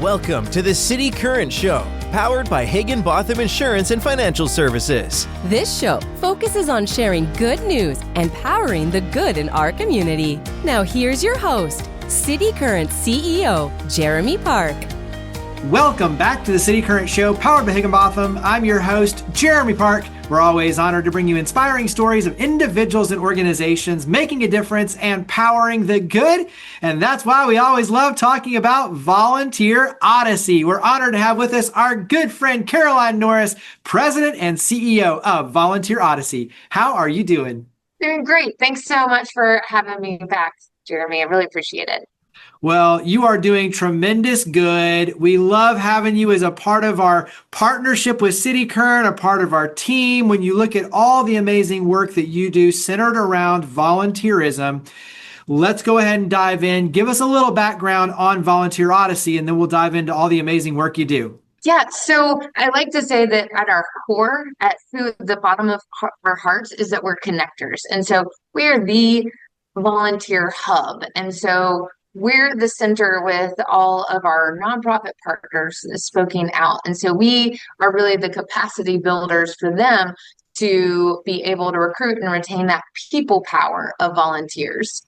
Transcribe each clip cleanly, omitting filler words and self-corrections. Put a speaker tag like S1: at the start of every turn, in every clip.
S1: Welcome to the City Current Show, powered by Higginbotham Insurance and Financial Services.
S2: This show focuses on sharing good news and powering the good in our community. Now here's your host, City Current CEO, Jeremy Park.
S3: Welcome back to the City Current Show, powered by Higginbotham. I'm your host, Jeremy Park. We're always honored to bring you inspiring stories of individuals and organizations making a difference and powering the good. And that's why we always love talking about Volunteer Odyssey. We're honored to have with us our good friend, Caroline Norris, President and CEO of Volunteer Odyssey. How are you doing?
S4: Doing great. Thanks so much for having me back, Jeremy. I really appreciate it.
S3: Well, you are doing tremendous good. We love having you as a part of our partnership with City Current, a part of our team. When you look at all the amazing work that you do centered around volunteerism, let's go ahead and dive in. Give us a little background on Volunteer Odyssey, and then we'll dive into all the amazing work you do.
S4: Yeah, so I like to say that at our core, through the bottom of our hearts, is that we're connectors. And so we're the volunteer hub. And so we're the center with all of our nonprofit partners spoken out. And so we are really the capacity builders for them to be able to recruit and retain that people power of volunteers.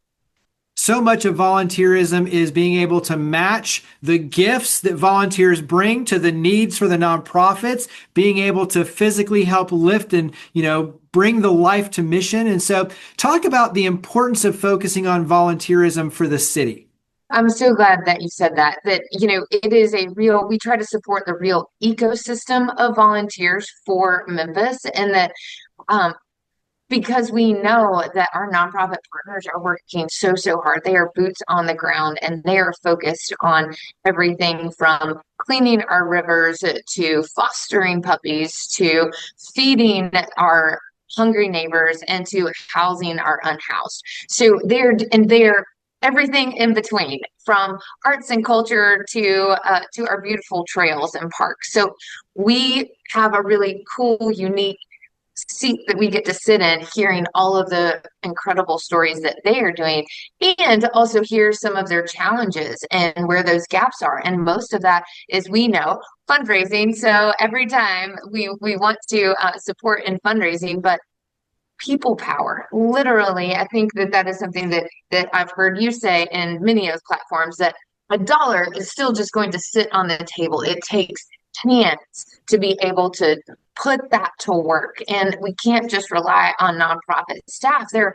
S3: So much of volunteerism is being able to match the gifts that volunteers bring to the needs for the nonprofits, being able to physically help lift and, bring the life to mission. And so talk about the importance of focusing on volunteerism for the city.
S4: I'm so glad that you said that, it is we try to support the real ecosystem of volunteers for Memphis, and that because we know that our nonprofit partners are working so hard. They are boots on the ground, and they are focused on everything from cleaning our rivers to fostering puppies to feeding our hungry neighbors and to housing our unhoused. So they're everything in between, from arts and culture to our beautiful trails and parks. So we have a really cool, unique seat that we get to sit in, hearing all of the incredible stories that they are doing, and also hear some of their challenges and where those gaps are. And most of that is, we know, fundraising. So every time we want to support in fundraising, but people power, literally, I think that is something that I've heard you say in many of those platforms, that $1 is still just going to sit on the table. It takes chance to be able to put that to work, and we can't just rely on nonprofit staff. They're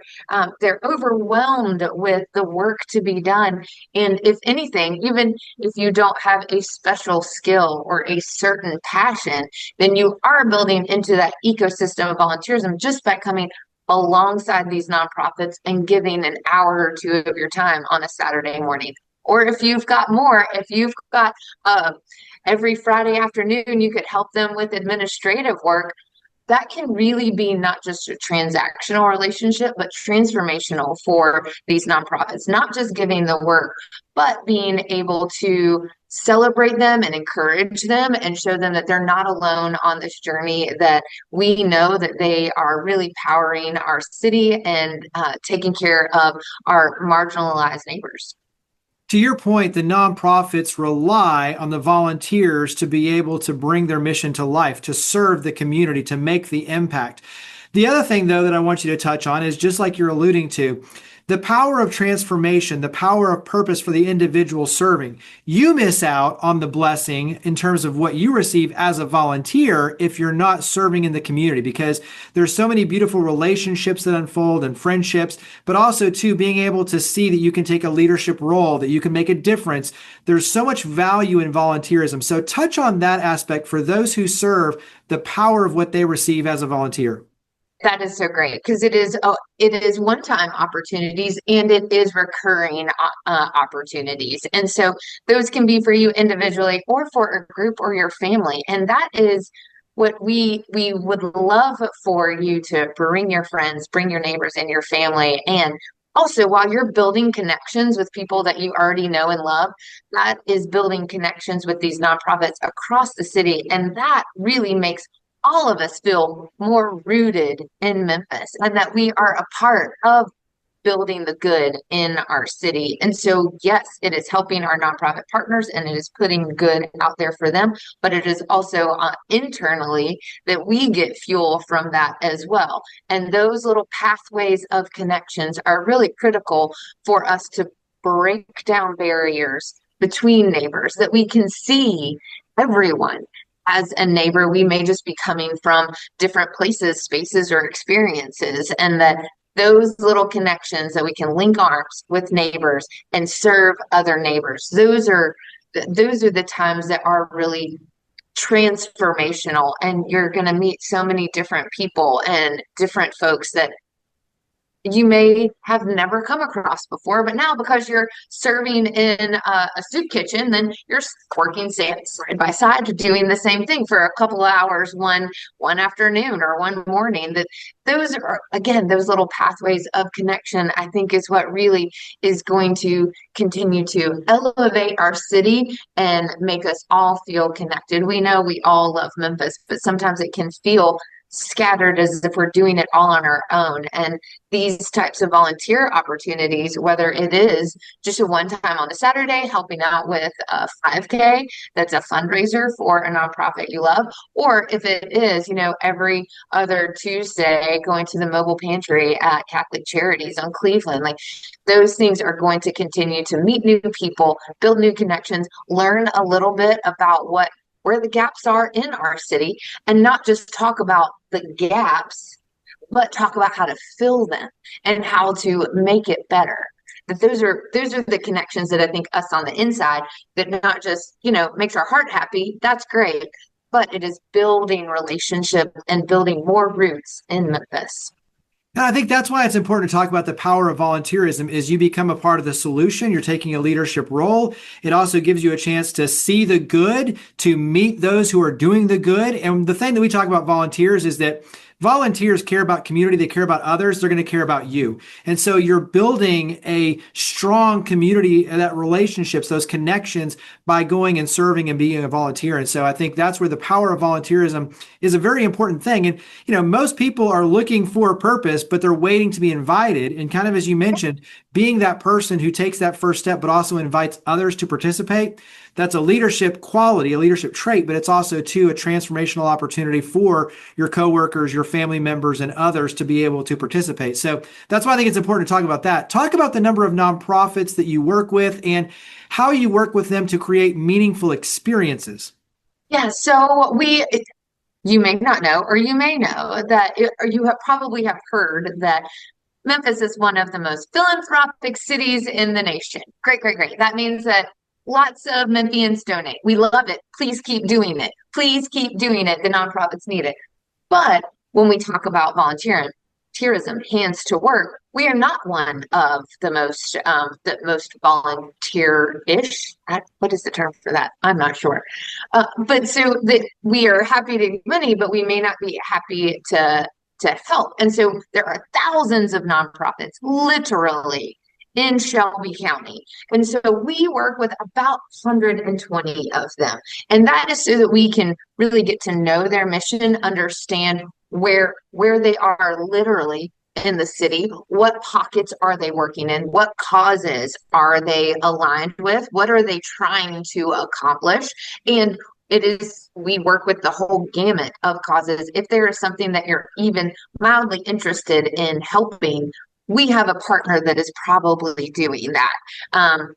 S4: overwhelmed with the work to be done, and if anything, even if you don't have a special skill or a certain passion, then you are building into that ecosystem of volunteerism just by coming alongside these nonprofits and giving an hour or two of your time on a Saturday morning. Or if you've got more, if you've got every Friday afternoon, you could help them with administrative work. That can really be not just a transactional relationship, but transformational for these nonprofits, not just giving the work, but being able to celebrate them and encourage them and show them that they're not alone on this journey, that we know that they are really powering our city and taking care of our marginalized neighbors.
S3: To your point, the nonprofits rely on the volunteers to be able to bring their mission to life, to serve the community, to make the impact. The other thing, though, that I want you to touch on is, just like you're alluding to, the power of transformation, the power of purpose for the individual serving. You miss out on the blessing in terms of what you receive as a volunteer if you're not serving in the community, because there's so many beautiful relationships that unfold and friendships, but also too, being able to see that you can take a leadership role, that you can make a difference. There's so much value in volunteerism. So touch on that aspect for those who serve, the power of what they receive as a volunteer.
S4: That is so great, because it is one-time opportunities, and it is recurring opportunities. And so those can be for you individually or for a group or your family. And that is what we would love for you to bring your friends, bring your neighbors and your family. And also, while you're building connections with people that you already know and love, that is building connections with these nonprofits across the city. And that really makes all of us feel more rooted in Memphis, and that we are a part of building the good in our city. And so, yes, it is helping our nonprofit partners and it is putting good out there for them, but it is also internally that we get fuel from that as well. And those little pathways of connections are really critical for us to break down barriers between neighbors, that we can see everyone as a neighbor. We may just be coming from different places, spaces, or experiences, and that those little connections that we can link arms with neighbors and serve other neighbors. Those are the times that are really transformational, and you're going to meet so many different people and different folks that you may have never come across before, but now because you're serving in a soup kitchen, then you're working side by side doing the same thing for a couple of hours one afternoon or one morning. That those are, again, those little pathways of connection, I think, is what really is going to continue to elevate our city and make us all feel connected. We know we all love Memphis, but sometimes it can feel scattered as if we're doing it all on our own. And these types of volunteer opportunities, whether it is just a one-time on a Saturday helping out with a 5K that's a fundraiser for a nonprofit you love, or if it is, every other Tuesday going to the mobile pantry at Catholic Charities on Cleveland, like those things are going to continue to meet new people, build new connections, learn a little bit about where the gaps are in our city, and not just talk about the gaps, but talk about how to fill them and how to make it better. That those are the connections that I think us on the inside, that not just, makes our heart happy, that's great, but it is building relationship and building more roots in Memphis.
S3: And I think that's why it's important to talk about the power of volunteerism. Is you become a part of the solution. You're taking a leadership role. It also gives you a chance to see the good, to meet those who are doing the good. And the thing that we talk about volunteers is that volunteers care about community. They care about others. They're going to care about you. And so you're building a strong community, that relationships, those connections, by going and serving and being a volunteer. And so I think that's where the power of volunteerism is a very important thing. And, most people are looking for a purpose, but they're waiting to be invited. And kind of, as you mentioned, being that person who takes that first step, but also invites others to participate. That's a leadership quality, a leadership trait, but it's also, too, a transformational opportunity for your coworkers, your family members, and others to be able to participate. So that's why I think it's important to talk about that. Talk about the number of nonprofits that you work with and how you work with them to create meaningful experiences.
S4: Yeah, so you may not know, or you may know that, or you probably have heard that Memphis is one of the most philanthropic cities in the nation. Great, great, great. That means that lots of Memphians donate. We love it. Please keep doing it. Please keep doing it. The nonprofits need it. But when we talk about volunteerism, hands to work, we are not one of the most volunteer-ish. What is the term for that? I'm not sure. But so that we are happy to give money, but we may not be happy to help. And so there are thousands of nonprofits, literally, in Shelby County. And so we work with about 120 of them. And that is so that we can really get to know their mission, understand where they are literally in the city, what pockets are they working in, what causes are they aligned with, what are they trying to accomplish. And we work with the whole gamut of causes. If there is something that you're even mildly interested in helping, we have a partner that is probably doing that.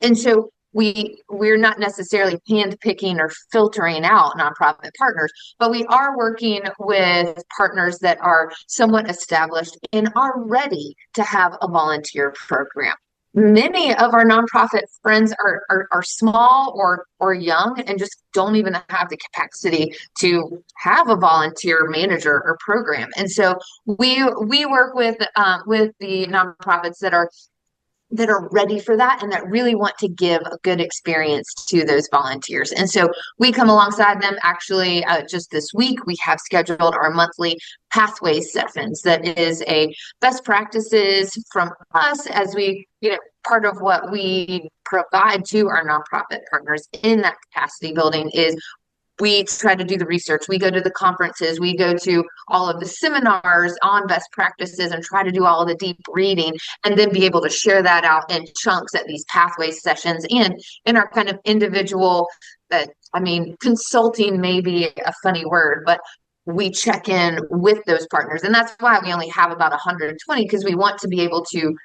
S4: And so we're not necessarily handpicking or filtering out nonprofit partners, but we are working with partners that are somewhat established and are ready to have a volunteer program. Many of our nonprofit friends are small or young and just don't even have the capacity to have a volunteer manager or program. And so we work with the nonprofits that are ready for that and that really want to give a good experience to those volunteers. And so we come alongside them. Actually, just this week, we have scheduled our monthly Pathways sessions. That is a best practices from us as we, part of what we provide to our nonprofit partners in that capacity building is we try to do the research. We go to the conferences. We go to all of the seminars on best practices and try to do all of the deep reading and then be able to share that out in chunks at these pathways sessions and in our kind of individual, consulting may be a funny word, but we check in with those partners. And that's why we only have about 120, because we want to be able to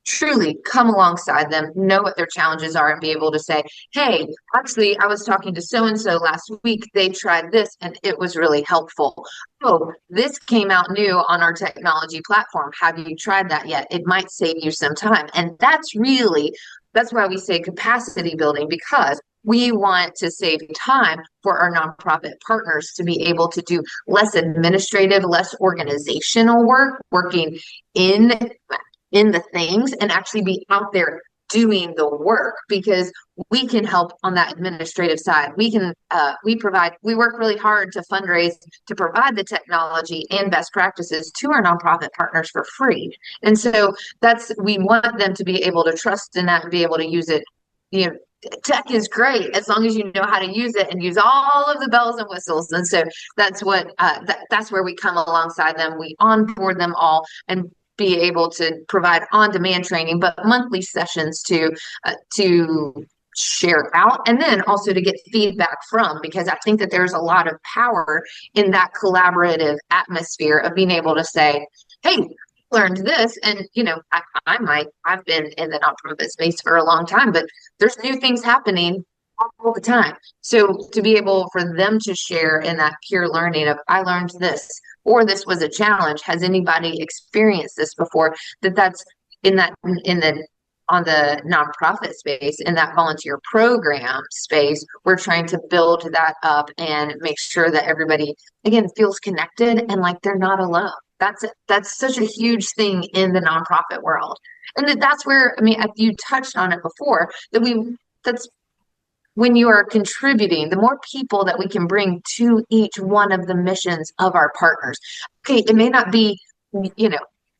S4: truly come alongside them, know what their challenges are, and be able to say, hey, actually, I was talking to so-and-so last week. They tried this and it was really helpful. Oh, this came out new on our technology platform. Have you tried that yet? It might save you some time. And that's why we say capacity building, because we want to save time for our nonprofit partners to be able to do less administrative, less organizational work, working in the things, and actually be out there doing the work, because we can help on that administrative side. We work really hard to fundraise, to provide the technology and best practices to our nonprofit partners for free. And so we want them to be able to trust in that and be able to use it. Tech is great as long as you know how to use it and use all of the bells and whistles. And so that's where we come alongside them. We onboard them all and be able to provide on-demand training, but monthly sessions to share out, and then also to get feedback from, because I think that there's a lot of power in that collaborative atmosphere of being able to say, hey, learned this, and I've been in the nonprofit space for a long time, but there's new things happening all the time. So to be able for them to share in that peer learning of, I learned this, or this was a challenge. Has anybody experienced this before? That's on the nonprofit space, in that volunteer program space, we're trying to build that up and make sure that everybody, again, feels connected and like they're not alone. That's such a huge thing in the nonprofit world. And that's where, you touched on it before, that's when you are contributing, the more people that we can bring to each one of the missions of our partners. Okay, it may not be,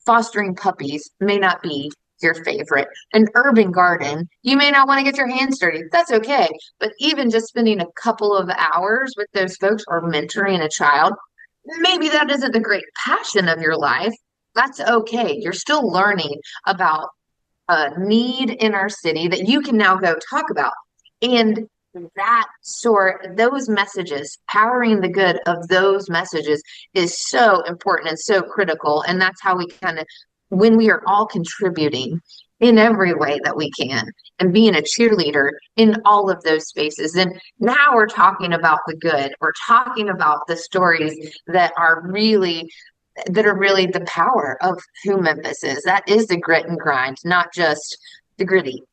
S4: fostering puppies may not be your favorite. An urban garden, you may not want to get your hands dirty. That's okay. But even just spending a couple of hours with those folks or mentoring a child, maybe that isn't the great passion of your life. That's okay. You're still learning about a need in our city that you can now go talk about. And those messages, powering the good of those messages is so important and so critical. And that's how we when we are all contributing in every way that we can and being a cheerleader in all of those spaces. And now we're talking about the good. We're talking about the stories that are really the power of who Memphis is. That is the grit and grind, not just the gritty.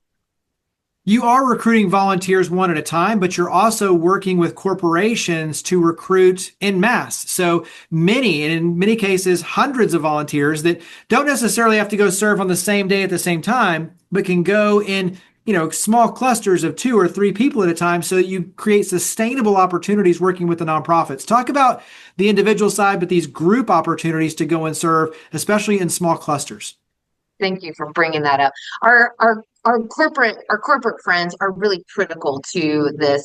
S3: You are recruiting volunteers one at a time, but you're also working with corporations to recruit en masse. So many, and in many cases, hundreds of volunteers that don't necessarily have to go serve on the same day at the same time, but can go in, small clusters of 2 or 3 people at a time, so that you create sustainable opportunities working with the nonprofits. Talk about the individual side, but these group opportunities to go and serve, especially in small clusters.
S4: Thank you for bringing that up. Our corporate friends are really critical to this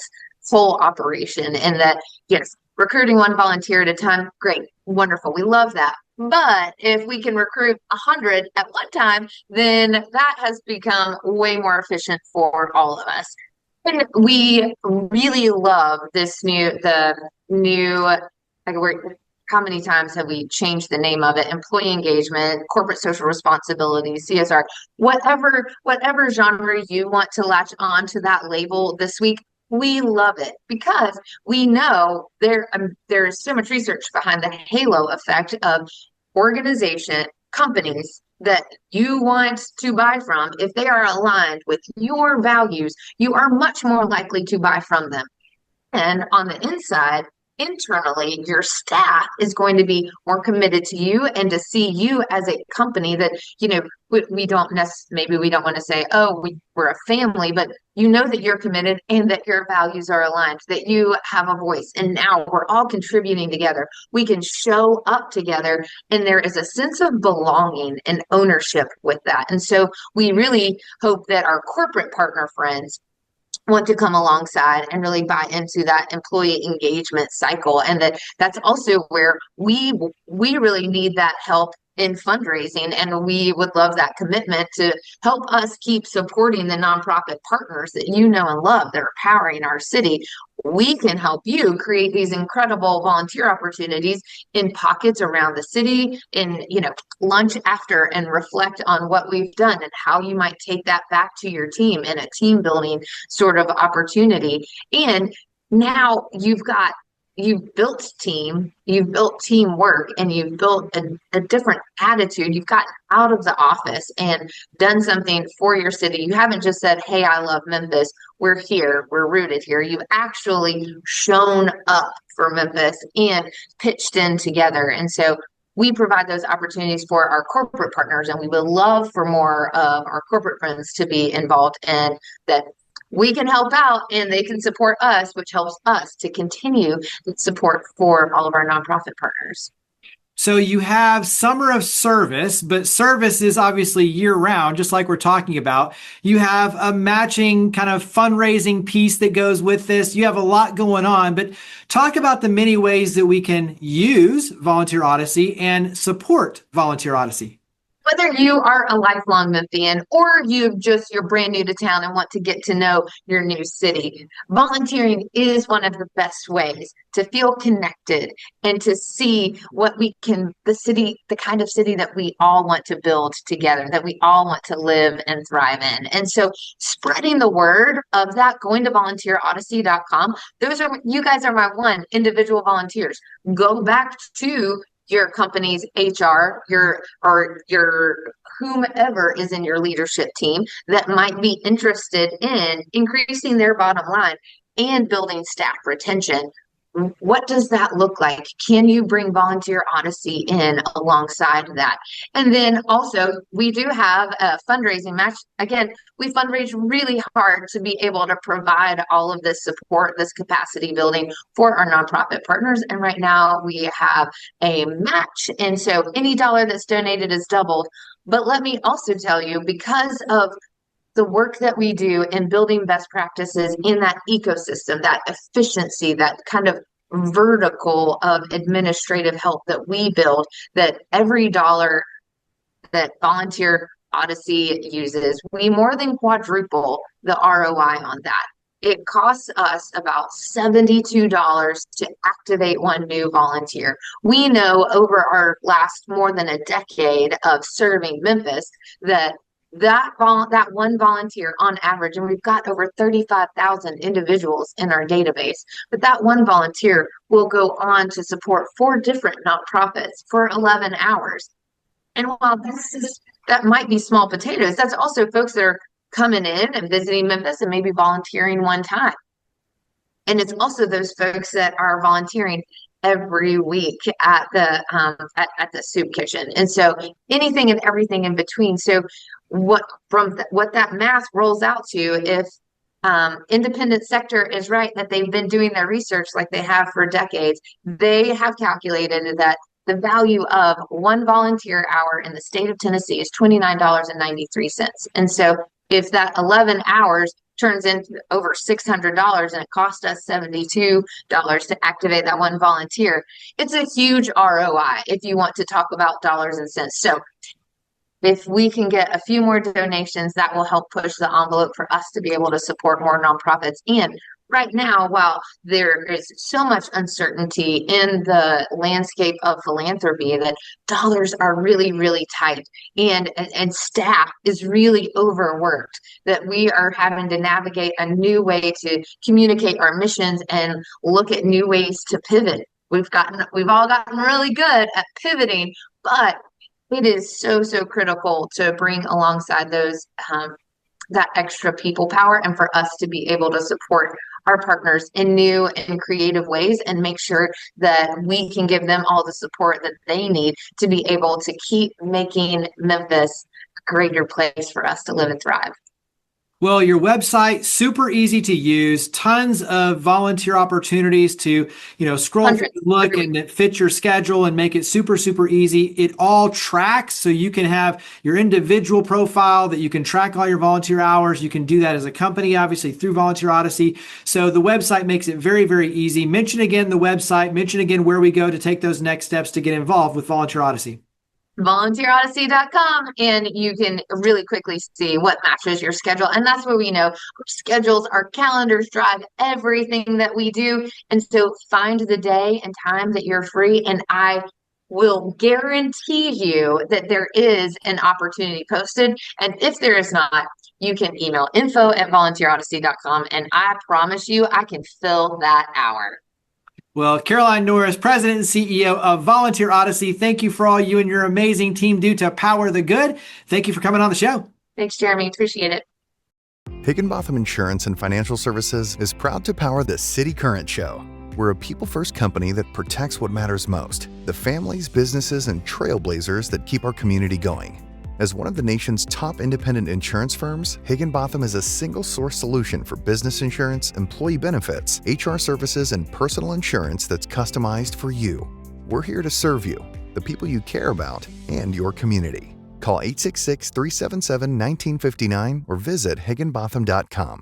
S4: whole operation, and that, yes, recruiting one volunteer at a time, great, wonderful. We love that. But if we can recruit 100 at one time, then that has become way more efficient for all of us. And we really love the new, how many times have we changed the name of it? Employee engagement, corporate social responsibility, CSR, whatever genre you want to latch on to that label this week. We love it because we know there is so much research behind the halo effect of companies that you want to buy from. If they are aligned with your values, you are much more likely to buy from them. And on the inside, internally, your staff is going to be more committed to you and to see you as a company that, we don't want to say, oh, we're a family, but that you're committed and that your values are aligned, that you have a voice. And now we're all contributing together. We can show up together, and there is a sense of belonging and ownership with that. And so we really hope that our corporate partner friends want to come alongside and really buy into that employee engagement cycle. And that's also where we really need that help in fundraising, and we would love that commitment to help us keep supporting the nonprofit partners that you know and love that are powering our city. We can help you create these incredible volunteer opportunities in pockets around the city, in lunch after, and reflect on what we've done and how you might take that back to your team in a team building sort of opportunity. And now you've built team, you've built teamwork, and you've built a different attitude. You've gotten out of the office and done something for your city. You haven't just said, hey, I love Memphis. We're here. We're rooted here. You've actually shown up for Memphis and pitched in together. And so we provide those opportunities for our corporate partners, and we would love for more of our corporate friends to be involved, and that we can help out and they can support us, which helps us to continue support for all of our nonprofit partners.
S3: So you have summer of service, but service is obviously year round, just like we're talking about. You have a matching kind of fundraising piece that goes with this. You have a lot going on, but talk about the many ways that we can use Volunteer Odyssey and support Volunteer Odyssey.
S4: Whether you are a lifelong Memphian or you're brand new to town and want to get to know your new city, volunteering is one of the best ways to feel connected and to see the kind of city that we all want to build together, that we all want to live and thrive in. And so spreading the word of that, going to volunteerodyssey.com, you guys are my individual volunteers. Go back to your company's HR, your whomever is in your leadership team that might be interested in increasing their bottom line and building staff retention. What does that look like? Can you bring Volunteer Odyssey in alongside that? And then also, we do have a fundraising match. Again, we fundraise really hard to be able to provide all of this support, this capacity building for our nonprofit partners. And right now we have a match. And so any dollar that's donated is doubled. But let me also tell you, because of the work that we do in building best practices in that ecosystem, that efficiency, that kind of vertical of administrative help that we build, that every dollar that Volunteer Odyssey uses, we more than quadruple the ROI on that. It costs us about $72 to activate one new volunteer. We know over our last more than a decade of serving Memphis that one volunteer on average, and we've got over 35,000 individuals in our database, but that one volunteer will go on to support 4 different nonprofits for 11 hours. And while that might be small potatoes, that's also folks that are coming in and visiting Memphis and maybe volunteering one time. And it's also those folks that are volunteering every week at the soup kitchen. And so anything and everything in between. So what that math rolls out to, if independent sector is right, that they've been doing their research like they have for decades, they have calculated that the value of one volunteer hour in the state of Tennessee is $29.93. And so if that 11 hours turns into over $600 and it cost us $72 to activate that one volunteer, it's a huge ROI if you want to talk about dollars and cents. So if we can get a few more donations, that will help push the envelope for us to be able to support more nonprofits. And right now, while there is so much uncertainty in the landscape of philanthropy, that dollars are really, really tight, and staff is really overworked, that we are having to navigate a new way to communicate our missions and look at new ways to pivot. We've all gotten really good at pivoting, but it is so critical to bring alongside those that extra people power, and for us to be able to support our partners in new and creative ways and make sure that we can give them all the support that they need to be able to keep making Memphis a greater place for us to live and thrive.
S3: Well, your website, super easy to use, tons of volunteer opportunities to, scroll through,
S4: Hundreds
S3: look,
S4: every week.
S3: and it fit your schedule and make it super, super easy. It all tracks, so you can have your individual profile that you can track all your volunteer hours. You can do that as a company, obviously, through Volunteer Odyssey. So the website makes it very, very easy. Mention again the website, mention again where we go to take those next steps to get involved with Volunteer Odyssey.
S4: volunteerodyssey.com, and you can really quickly see what matches your schedule. And that's where we know our schedules, our calendars drive everything that we do. And so find the day and time that you're free, and I will guarantee you that there is an opportunity posted. And if there is not, you can email info@volunteerodyssey.com, and I promise you I can fill that hour.
S3: Well, Caroline Norris, President and CEO of Volunteer Odyssey, thank you for all you and your amazing team do to power the good. Thank you for coming on the show.
S4: Thanks, Jeremy. Appreciate it.
S5: Higginbotham Insurance and Financial Services is proud to power the City Current Show. We're a people-first company that protects what matters most, the families, businesses, and trailblazers that keep our community going. As one of the nation's top independent insurance firms, Higginbotham is a single-source solution for business insurance, employee benefits, HR services, and personal insurance that's customized for you. We're here to serve you, the people you care about, and your community. Call 866-377-1959 or visit higginbotham.com.